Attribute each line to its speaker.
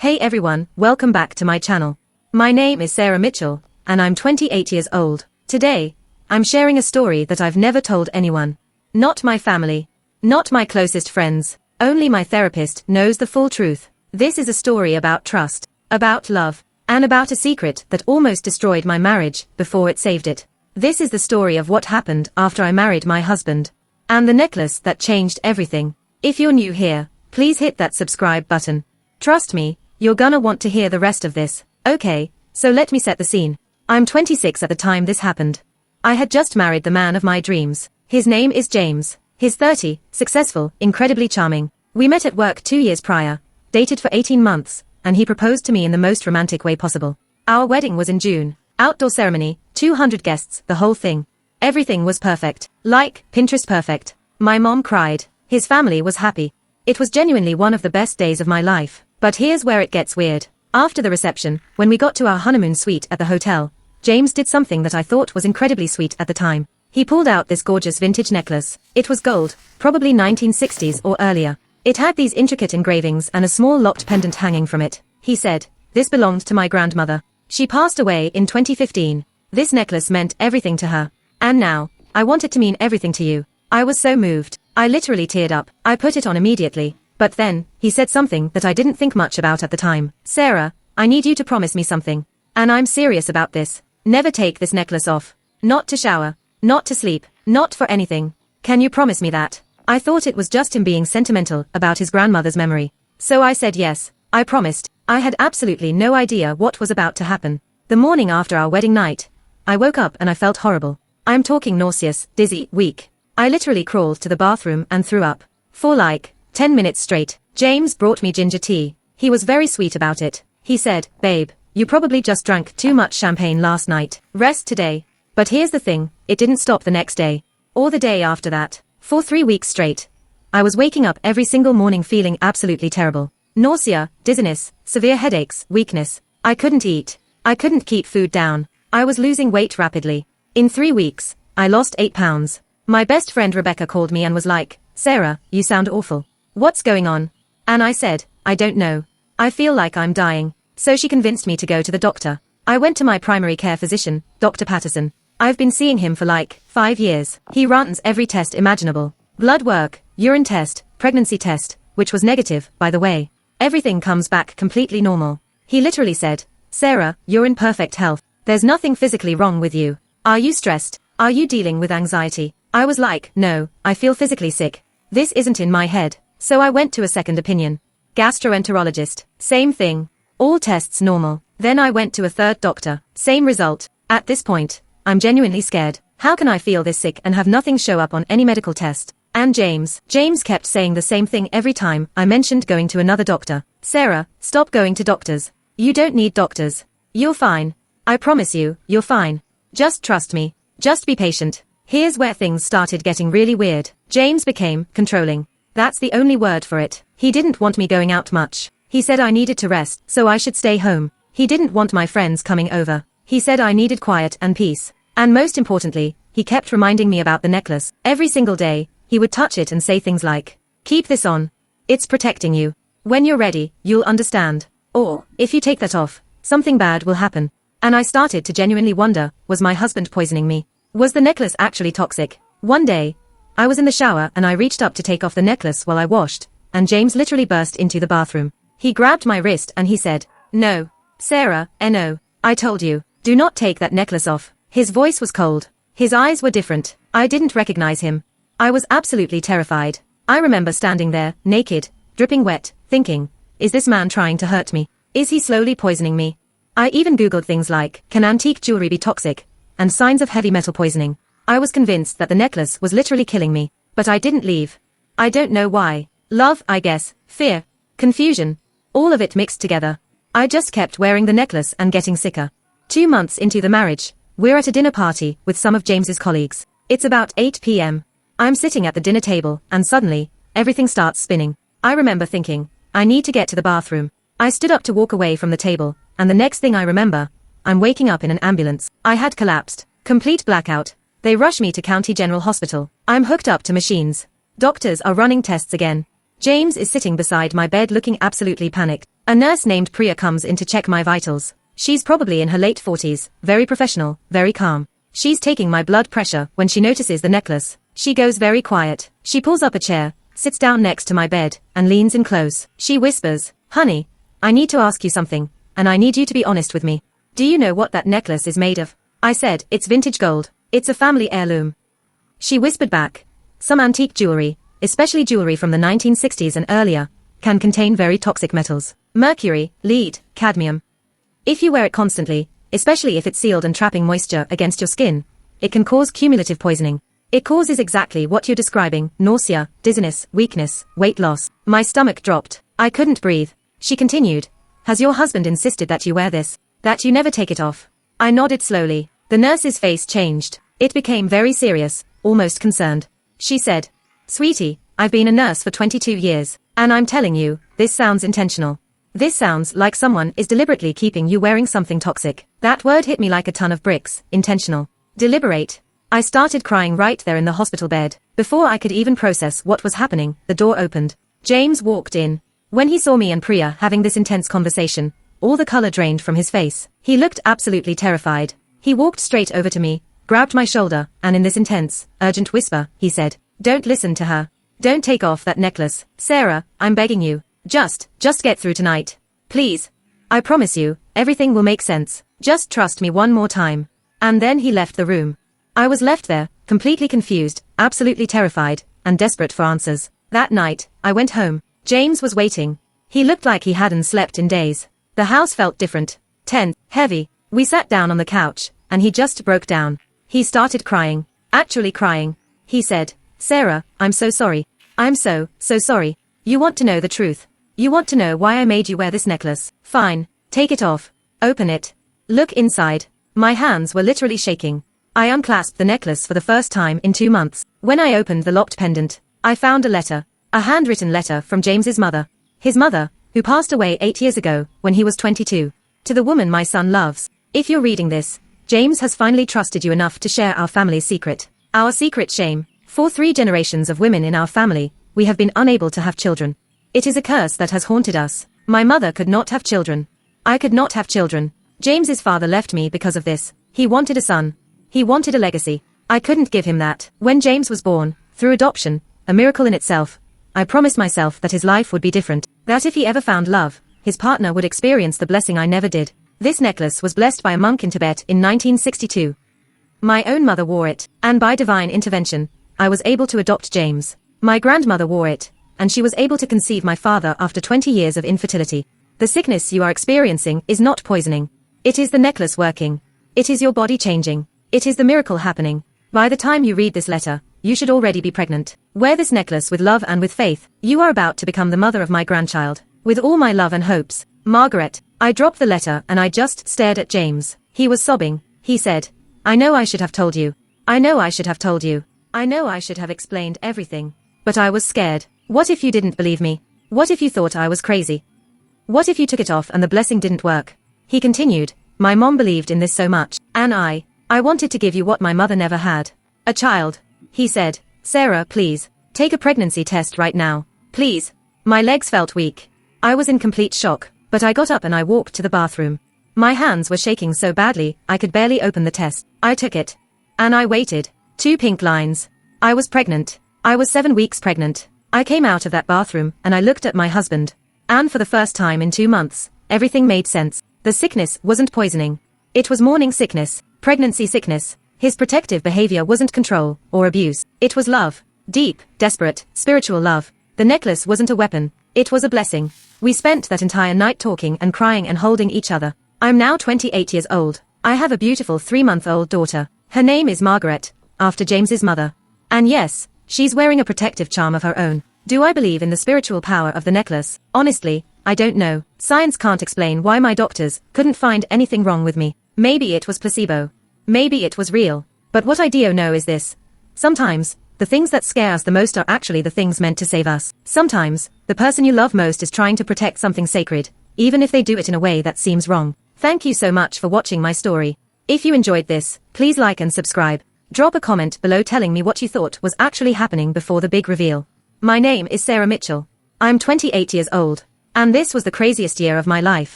Speaker 1: Hey everyone, welcome back to my channel. My name is Sarah Mitchell, and I'm 28 years old. Today, I'm sharing a story that I've never told anyone. Not my family. Not my closest friends. Only my therapist knows the full truth. This is a story about trust, about love, and about a secret that almost destroyed my marriage before it saved it. This is the story of what happened after I married my husband. And the necklace that changed everything. If you're new here, please hit that subscribe button. Trust me, you're gonna want to hear the rest of this. Okay, so let me set the scene. I'm 26 at the time this happened. I had just married the man of my dreams. His name is James. He's 30, successful, incredibly charming. We met at work 2 years prior, dated for 18 months, and he proposed to me in the most romantic way possible. Our wedding was in June. Outdoor ceremony, 200 guests, the whole thing. Everything was perfect. Like, Pinterest perfect. My mom cried. His family was happy. It was genuinely one of the best days of my life. But here's where it gets weird. After the reception, when we got to our honeymoon suite at the hotel, James did something that I thought was incredibly sweet at the time. He pulled out this gorgeous vintage necklace. It was gold, probably 1960s or earlier. It had these intricate engravings and a small locked pendant hanging from it. He said, "This belonged to my grandmother. She passed away in 2015. This necklace meant everything to her. And now, I want it to mean everything to you." I was so moved. I literally teared up. I put it on immediately. But then, he said something that I didn't think much about at the time. "Sarah, I need you to promise me something. And I'm serious about this. Never take this necklace off. Not to shower. Not to sleep. Not for anything. Can you promise me that?" I thought it was just him being sentimental about his grandmother's memory. So I said yes. I promised. I had absolutely no idea what was about to happen. The morning after our wedding night, I woke up and I felt horrible. I'm talking nauseous, dizzy, weak. I literally crawled to the bathroom and threw up. For like 10 minutes straight. James brought me ginger tea. He was very sweet about it. He said, "Babe, you probably just drank too much champagne last night. Rest today." But here's the thing, it didn't stop the next day. Or the day after that. For 3 weeks straight. I was waking up every single morning feeling absolutely terrible. Nausea, dizziness, severe headaches, weakness. I couldn't eat. I couldn't keep food down. I was losing weight rapidly. In 3 weeks, I lost 8 pounds. My best friend Rebecca called me and was like, "Sarah, you sound awful. What's going on?" And I said, "I don't know. I feel like I'm dying." So she convinced me to go to the doctor. I went to my primary care physician, Dr. Patterson. I've been seeing him for like 5 years. He runs every test imaginable. Blood work, urine test, pregnancy test, which was negative, by the way. Everything comes back completely normal. He literally said, "Sarah, you're in perfect health. There's nothing physically wrong with you. Are you stressed? Are you dealing with anxiety?" I was like, "No, I feel physically sick. This isn't in my head." So I went to a second opinion. Gastroenterologist. Same thing. All tests normal. Then I went to a third doctor. Same result. At this point, I'm genuinely scared. How can I feel this sick and have nothing show up on any medical test? And James kept saying the same thing every time I mentioned going to another doctor. "Sarah, stop going to doctors. You don't need doctors. You're fine. I promise you, you're fine. Just trust me. Just be patient." Here's where things started getting really weird. James became controlling. That's the only word for it. He didn't want me going out much. He said I needed to rest, so I should stay home. He didn't want my friends coming over. He said I needed quiet and peace. And most importantly, he kept reminding me about the necklace. Every single day, he would touch it and say things like, "Keep this on. It's protecting you. When you're ready, you'll understand. Or, if you take that off, something bad will happen." And I started to genuinely wonder, was my husband poisoning me? Was the necklace actually toxic? One day, I was in the shower and I reached up to take off the necklace while I washed, and James literally burst into the bathroom. He grabbed my wrist and he said, "No. Sarah, no. I told you, do not take that necklace off." His voice was cold. His eyes were different. I didn't recognize him. I was absolutely terrified. I remember standing there, naked, dripping wet, thinking, is this man trying to hurt me? Is he slowly poisoning me? I even Googled things like, can antique jewelry be toxic? And signs of heavy metal poisoning. I was convinced that the necklace was literally killing me, but I didn't leave. I don't know why. Love, I guess, fear, confusion, all of it mixed together. I just kept wearing the necklace and getting sicker. 2 months into the marriage, we're at a dinner party with some of James's colleagues. It's about 8 p.m. I'm sitting at the dinner table, and suddenly, everything starts spinning. I remember thinking, I need to get to the bathroom. I stood up to walk away from the table, and the next thing I remember, I'm waking up in an ambulance. I had collapsed. Complete blackout. They rush me to County General Hospital. I'm hooked up to machines. Doctors are running tests again. James is sitting beside my bed looking absolutely panicked. A nurse named Priya comes in to check my vitals. She's probably in her late 40s, very professional, very calm. She's taking my blood pressure when she notices the necklace. She goes very quiet. She pulls up a chair, sits down next to my bed, and leans in close. She whispers, "Honey, I need to ask you something, and I need you to be honest with me. Do you know what that necklace is made of?" I said, "It's vintage gold. It's a family heirloom." She whispered back, "Some antique jewelry, especially jewelry from the 1960s and earlier, can contain very toxic metals. Mercury, lead, cadmium. If you wear it constantly, especially if it's sealed and trapping moisture against your skin, it can cause cumulative poisoning. It causes exactly what you're describing: nausea, dizziness, weakness, weight loss." My stomach dropped. I couldn't breathe. She continued, "Has your husband insisted that you wear this? That you never take it off?" I nodded slowly. The nurse's face changed. It became very serious, almost concerned. She said, "Sweetie, I've been a nurse for 22 years, and I'm telling you, this sounds intentional. This sounds like someone is deliberately keeping you wearing something toxic." That word hit me like a ton of bricks. Intentional. Deliberate. I started crying right there in the hospital bed. Before I could even process what was happening, the door opened. James walked in. When he saw me and Priya having this intense conversation, all the color drained from his face. He looked absolutely terrified. He walked straight over to me, grabbed my shoulder, and in this intense, urgent whisper, he said, "Don't listen to her. Don't take off that necklace. Sarah, I'm begging you. Just get through tonight. Please. I promise you, everything will make sense. Just trust me one more time." And then he left the room. I was left there, completely confused, absolutely terrified, and desperate for answers. That night, I went home. James was waiting. He looked like he hadn't slept in days. The house felt different, tense, heavy. We sat down on the couch, and he just broke down. He started crying. Actually crying. He said, "Sarah, I'm so sorry. I'm so sorry. You want to know the truth. You want to know why I made you wear this necklace. Fine. Take it off. Open it. Look inside." My hands were literally shaking. I unclasped the necklace for the first time in 2 months. When I opened the locked pendant, I found a letter. A handwritten letter from James's mother. His mother, who passed away 8 years ago, when he was 22. To the woman my son loves. If you're reading this, James has finally trusted you enough to share our family's secret. Our secret shame. For 3 generations of women in our family, we have been unable to have children. It is a curse that has haunted us. My mother could not have children. I could not have children. James's father left me because of this. He wanted a son. He wanted a legacy. I couldn't give him that. When James was born, through adoption, a miracle in itself, I promised myself that his life would be different. That if he ever found love, his partner would experience the blessing I never did. This necklace was blessed by a monk in Tibet in 1962. My own mother wore it, and by divine intervention, I was able to adopt James. My grandmother wore it, and she was able to conceive my father after 20 years of infertility. The sickness you are experiencing is not poisoning. It is the necklace working. It is your body changing. It is the miracle happening. By the time you read this letter, you should already be pregnant. Wear this necklace with love and with faith. You are about to become the mother of my grandchild. With all my love and hopes, Margaret. I dropped the letter and I just stared at James. He was sobbing. He said, "I know I should have told you. I know I should have told you. I know I should have explained everything. But I was scared. What if you didn't believe me? What if you thought I was crazy? What if you took it off and the blessing didn't work?" He continued, "My mom believed in this so much, and I wanted to give you what my mother never had. A child." He said, "Sarah, please, take a pregnancy test right now. Please." My legs felt weak. I was in complete shock, but I got up and I walked to the bathroom. My hands were shaking so badly, I could barely open the test. I took it. And I waited. 2 pink lines. I was pregnant. I was 7 weeks pregnant. I came out of that bathroom and I looked at my husband. And for the first time in 2 months, everything made sense. The sickness wasn't poisoning. It was morning sickness, pregnancy sickness. His protective behavior wasn't control or abuse. It was love. Deep, desperate, spiritual love. The necklace wasn't a weapon. It was a blessing. We spent that entire night talking and crying and holding each other. I'm now 28 years old. I have a beautiful 3-month-old daughter. Her name is Margaret, after James's mother. And yes, she's wearing a protective charm of her own. Do I believe in the spiritual power of the necklace? Honestly, I don't know. Science can't explain why my doctors couldn't find anything wrong with me. Maybe it was placebo. Maybe it was real. But what I do know is this. Sometimes, the things that scare us the most are actually the things meant to save us. Sometimes, the person you love most is trying to protect something sacred, even if they do it in a way that seems wrong. Thank you so much for watching my story. If you enjoyed this, please like and subscribe. Drop a comment below telling me what you thought was actually happening before the big reveal. My name is Sarah Mitchell. I'm 28 years old. And this was the craziest year of my life.